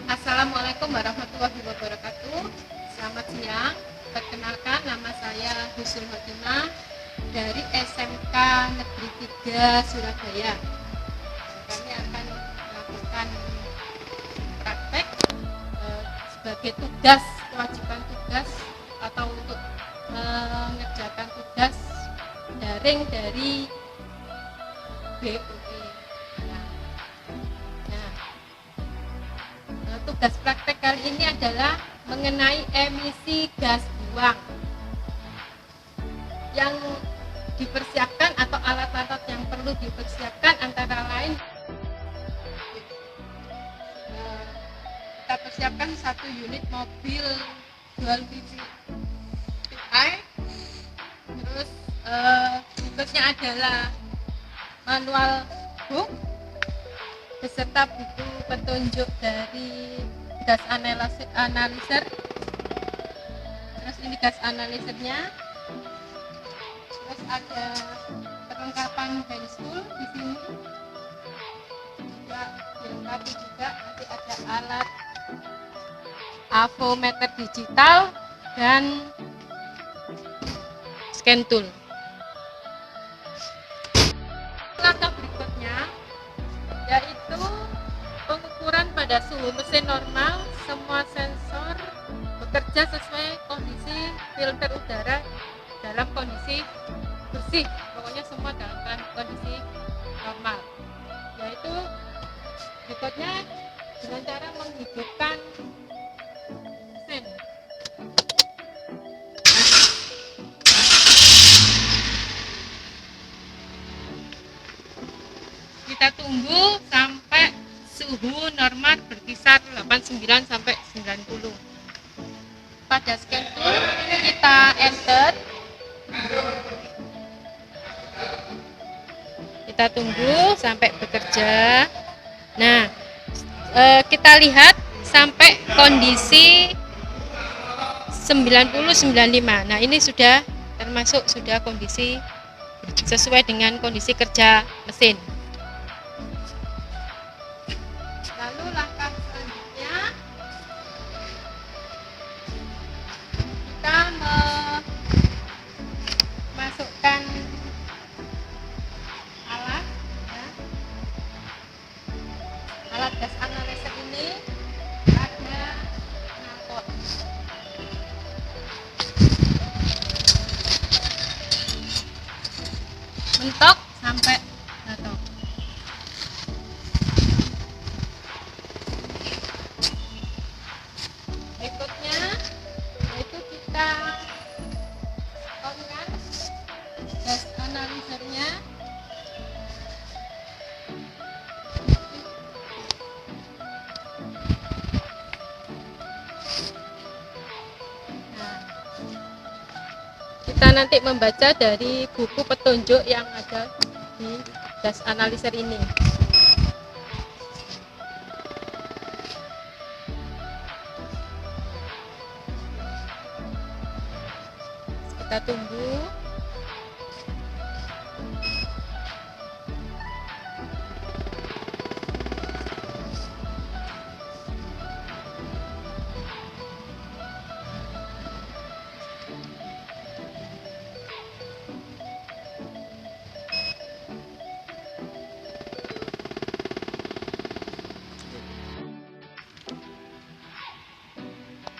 Assalamualaikum warahmatullahi wabarakatuh. Selamat siang. Perkenalkan, nama saya Husnul Khotimah dari SMK Negeri 3 Surabaya. Kami akan melakukan praktek sebagai tugas, kewajiban tugas atau untuk mengerjakan tugas daring dari BUI. Tugas praktek kali ini adalah mengenai emisi gas buang yang dipersiapkan atau alat-alat yang perlu dipersiapkan antara lain kita persiapkan 1 unit mobil dual PPI, terus berikutnya adalah manual book beserta buku petunjuk dari gas analyzer. Terus ini gas analyzernya. Terus ada perlengkapan hand tool di sini. Juga dilengkapi juga nanti ada alat avometer digital dan scan tool. Langkah berikutnya yaitu pengukuran pada suhu mesin normal. Semua sensor bekerja sesuai kondisi filter udara dalam kondisi bersih, pokoknya semua dalam kondisi normal. Yaitu berikutnya dengan cara menghidupkan mesin. Kita tunggu sampai suhu normal berkisar 89 sampai 90. Pada scan tool kita enter. Kita tunggu sampai bekerja. Nah, kita lihat sampai kondisi 90-95. Nah, ini sudah termasuk sudah kondisi sesuai dengan kondisi kerja mesin. Lalu langkah selanjutnya kita memasukkan alat alat gas analyzer ini pada knalpot. Mentok sampai mentok. Berikutnya yaitu kita on-kan gas analyzernya. Nah, kita nanti membaca dari buku petunjuk yang ada di gas analyzer ini. Kita tunggu.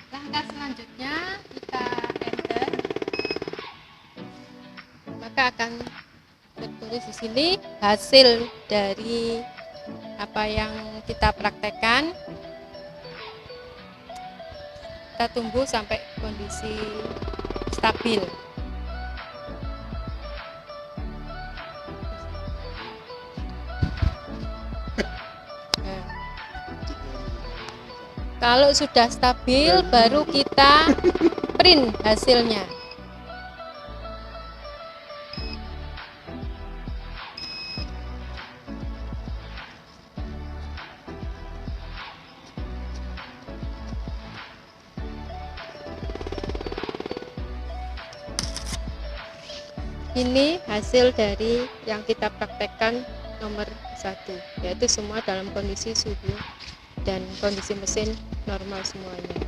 Langkah selanjutnya kita enter. Maka akan tertulis di sini hasil dari apa yang kita praktekkan. Kita tunggu sampai kondisi stabil. Nah, kalau sudah stabil baru kita print hasilnya. Ini hasil dari yang kita praktekkan nomor 1, yaitu semua dalam kondisi suhu dan kondisi mesin normal semuanya.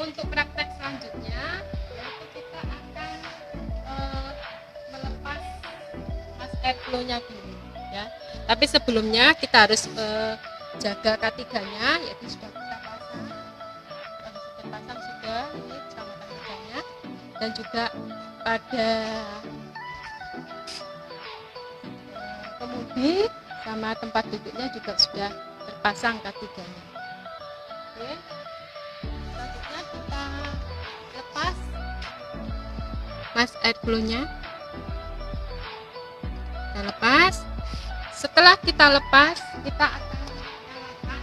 Untuk praktek selanjutnya yaitu kita akan melepas mas airflow-nya dulu ya. Tapi sebelumnya kita harus jaga K3-nya, yaitu sudah kita pasang. Sudah pasang sudah ini kecamatan K3-nya, dan juga pada kemudi sama tempat duduknya juga sudah terpasang K3-nya. Oke. Selanjutnya kita lepas mas airflow-nya. Kita lepas. Setelah kita lepas, kita akan nyalakan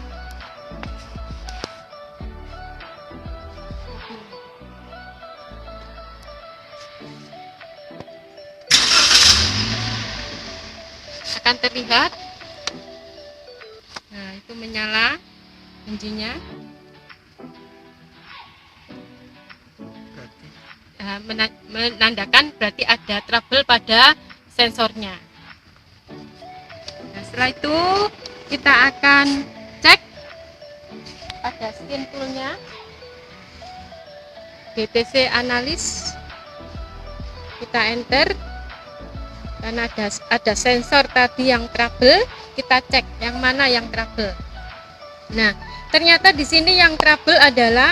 akan terlihat. Nah, itu menyala engine-nya. Menandakan berarti ada trouble pada sensornya. Nah, setelah itu kita akan cek pada skin tool-nya. GTC analis, kita enter. Karena ada sensor tadi yang trouble, kita cek yang mana yang trouble. Nah, ternyata di sini yang trouble adalah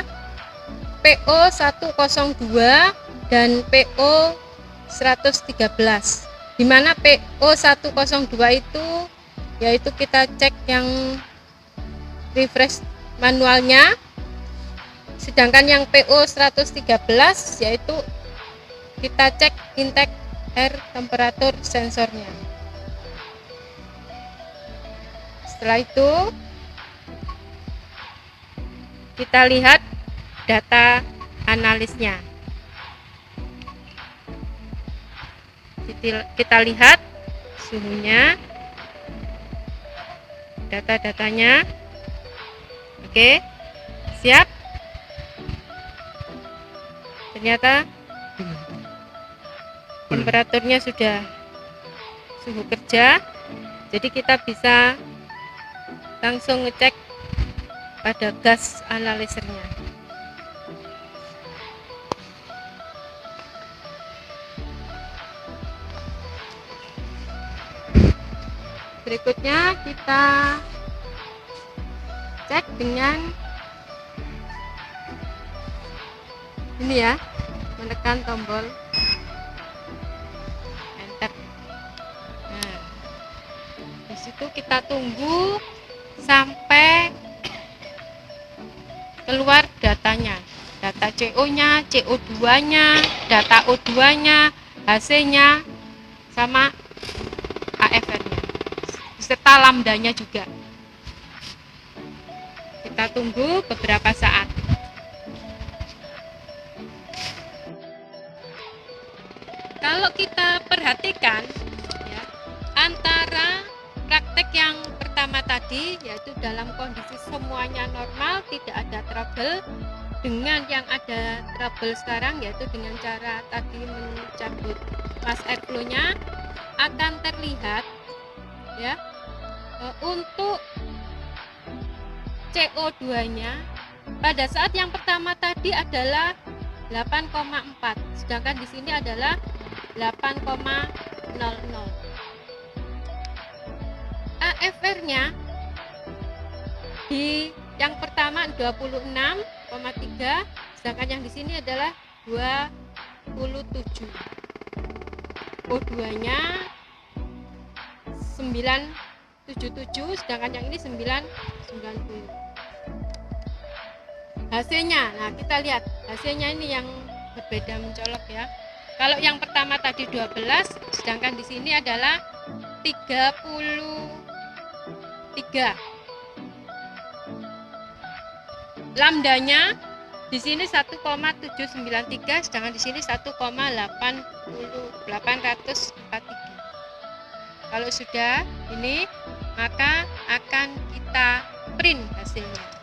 PO102 dan PO113. Di mana PO102 itu yaitu kita cek yang refresh manualnya, sedangkan yang PO113 yaitu kita cek intake air temperatur sensornya. Setelah itu kita lihat data analisnya. Kita lihat suhunya, data-datanya. Oke, siap. Ternyata temperaturnya sudah suhu kerja, jadi kita bisa langsung ngecek pada gas analisernya. Berikutnya kita cek dengan ini ya, menekan tombol enter. Nah, di situ kita tunggu sampai keluar datanya, data CO-nya, CO2-nya, data O2-nya, HC-nya, sama AFR-nya, serta lambdanya juga. Kita tunggu beberapa saat. Kalau kita perhatikan ya, antara praktek yang pertama tadi yaitu dalam kondisi semuanya normal, tidak ada trouble, dengan yang ada trouble sekarang yaitu dengan cara tadi mencabut mas airflow-nya, akan terlihat ya untuk CO2-nya pada saat yang pertama tadi adalah 8,4, sedangkan di sini adalah 8,00. AFR-nya di yang pertama 26,3, sedangkan yang di sini adalah 27. O2-nya 977, sedangkan yang ini 990. Hasilnya, nah kita lihat hasilnya ini yang berbeda mencolok ya. Kalau yang pertama tadi 12, sedangkan di sini adalah 33. Lambdanya di sini 1,793, sedangkan di sini 1,843. Kalau sudah ini, maka akan kita print hasilnya.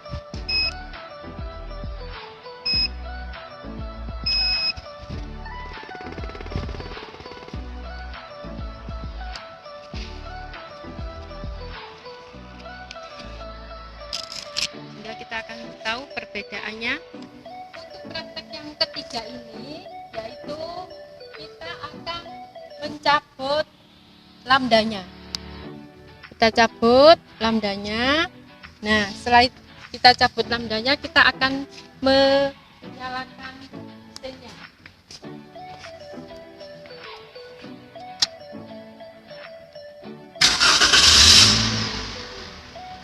perbedaannya. Untuk praktek yang ketiga ini yaitu kita akan mencabut lambdanya. Kita cabut lambdanya. Nah, setelah kita cabut lambdanya, kita akan menyalakan mesinnya.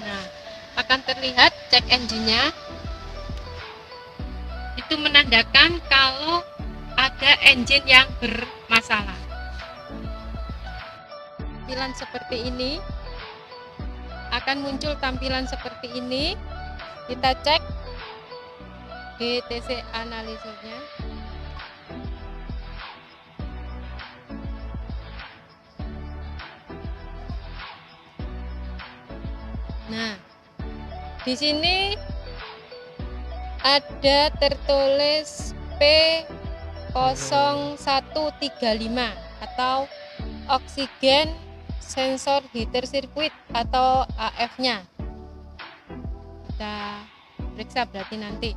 Nah, akan terlihat cek engine-nya. Itu menandakan kalau ada engine yang bermasalah. Tampilan seperti ini, akan muncul tampilan seperti ini. Kita cek GTC analisernya. Nah, di sini ada tertulis P0135 atau oksigen sensor heater circuit atau AF-nya. Kita periksa berarti nanti.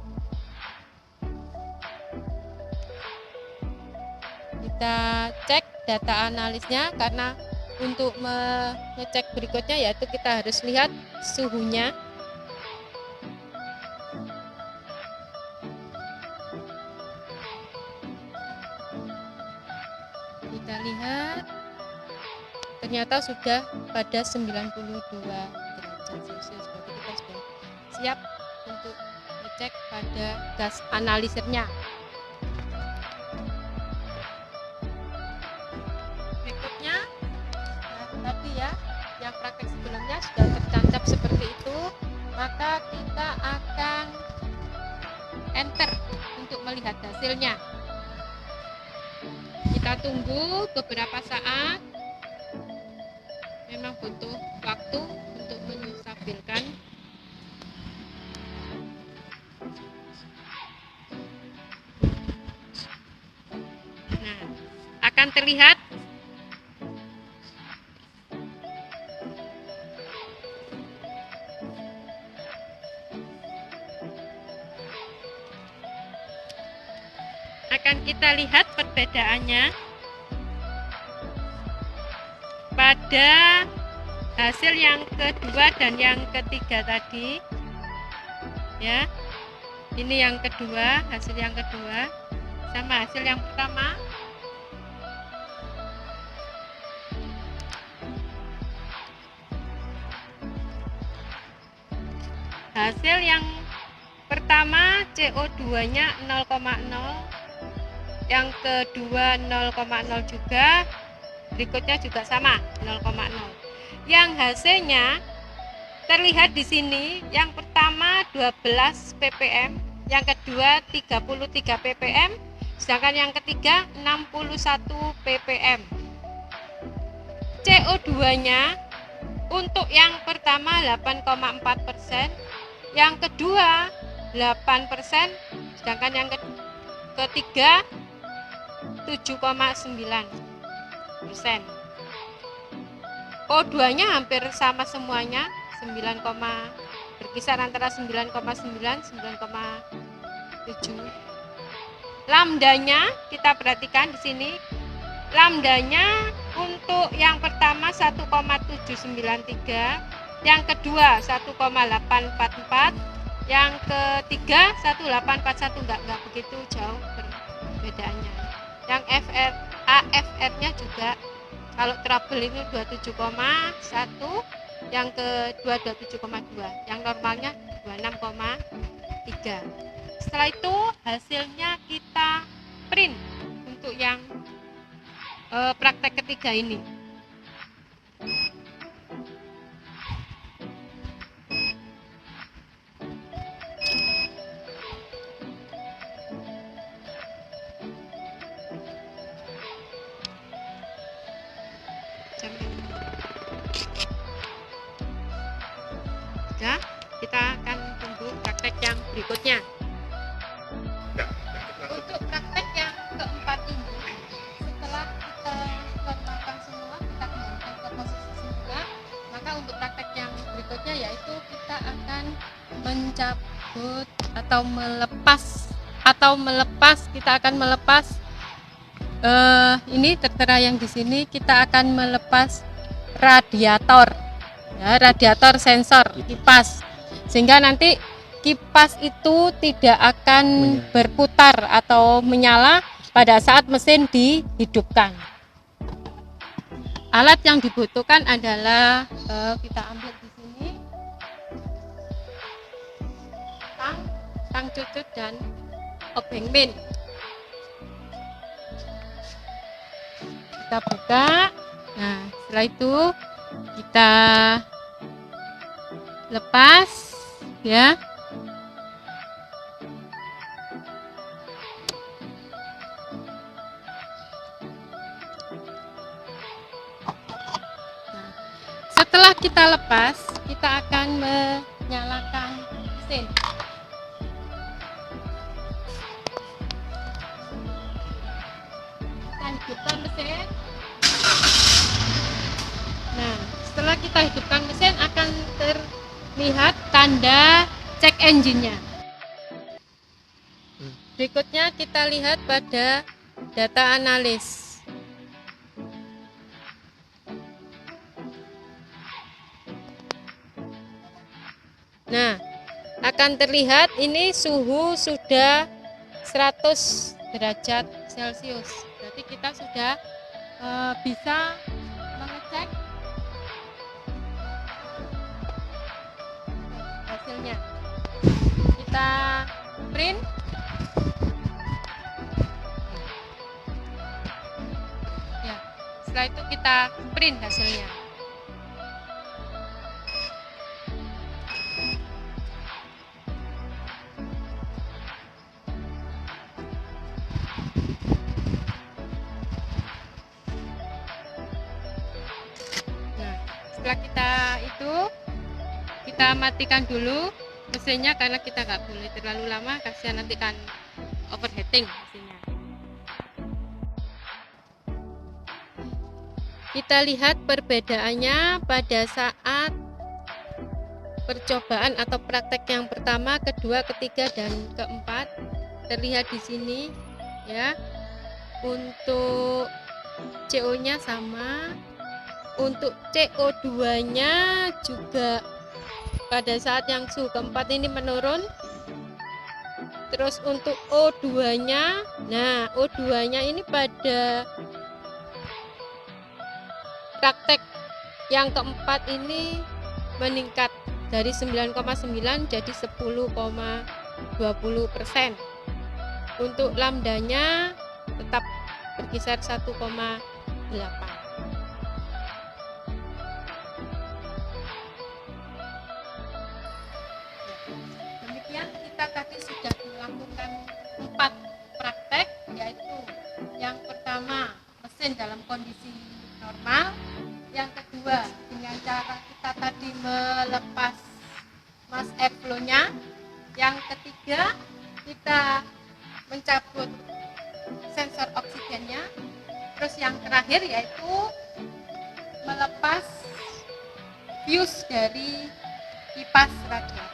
Kita cek data analisnya, karena untuk mengecek berikutnya yaitu kita harus lihat suhunya. Kita lihat ternyata sudah pada 92 derajat Celcius. Berarti kita sudah siap untuk ngecek pada gas analisernya. Berikutnya, tadi ya, yang praktek sebelumnya sudah tertancap seperti itu, maka kita akan enter untuk melihat hasilnya. Kita tunggu beberapa saat. Memang butuh waktu untuk menstabilkan. Nah, akan terlihat kita lihat perbedaannya pada hasil yang kedua dan yang ketiga tadi ya. Ini yang kedua, hasil yang kedua sama hasil yang pertama. Hasil yang pertama CO2-nya 0,0, yang kedua 0,0 juga, berikutnya juga sama 0,0. Yang hasilnya terlihat di sini, yang pertama 12 ppm, yang kedua 33 ppm, sedangkan yang ketiga 61 ppm. CO2-nya untuk yang pertama 8,4%, yang kedua 8%, sedangkan yang ketiga 7,9%. O2-nya hampir sama semuanya, berkisar antara 9,9 9,7. Lambdanya kita perhatikan di sini. Lambdanya untuk yang pertama 1,793, yang kedua 1,844, yang ketiga 1,841, enggak begitu jauh perbedaannya. Yang AFR-nya juga kalau trouble ini 27,1, yang kedua 27,2, yang normalnya 26,3. Setelah itu hasilnya kita print untuk yang praktek ketiga ini. Ya, kita akan tunggu praktek yang berikutnya. Untuk praktek yang keempat ini, setelah kita melakukan semua, kita kembalikan ke posisi semula, maka untuk praktek yang berikutnya yaitu kita akan mencabut atau melepas kita akan melepas ini tertera yang di sini, kita akan melepas radiator ya, radiator sensor kipas, sehingga nanti kipas itu tidak akan berputar atau menyala pada saat mesin dihidupkan. Alat yang dibutuhkan adalah kita ambil di sini tang cucut dan obeng min. Kita buka. Nah, setelah itu kita lepas ya. Nah, setelah kita lepas, kita akan menyalakan mesin. Kita hidupkan mesin. Nah, setelah kita hidupkan mesin akan terlihat tanda cek engine-nya. Berikutnya kita lihat pada data analis. Nah, akan terlihat ini suhu sudah 100 derajat Celcius. Berarti kita sudah bisa mengecek hasilnya. Kita print. Ya, setelah itu kita print hasilnya. Setelah kita matikan dulu mesinnya karena kita nggak boleh terlalu lama, kasihan nanti kan overheating mesinnya. Kita lihat perbedaannya pada saat percobaan atau praktek yang pertama, kedua, ketiga, dan keempat. Terlihat di sini ya. Untuk CO-nya sama. Untuk CO2-nya juga pada saat yang suhu keempat ini menurun. Terus untuk O2-nya, nah O2-nya ini pada praktek yang keempat ini meningkat dari 9,9 jadi 10,20%. Untuk lambdanya tetap berkisar 1,8. Kita tadi sudah melakukan 4 praktek, yaitu yang pertama mesin dalam kondisi normal, yang kedua dengan cara kita tadi melepas mass airflow-nya, yang ketiga kita mencabut sensor oksigennya, terus yang terakhir yaitu melepas fuse dari kipas radiator.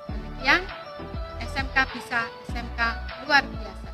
Demikian SMK bisa SMK luar biasa.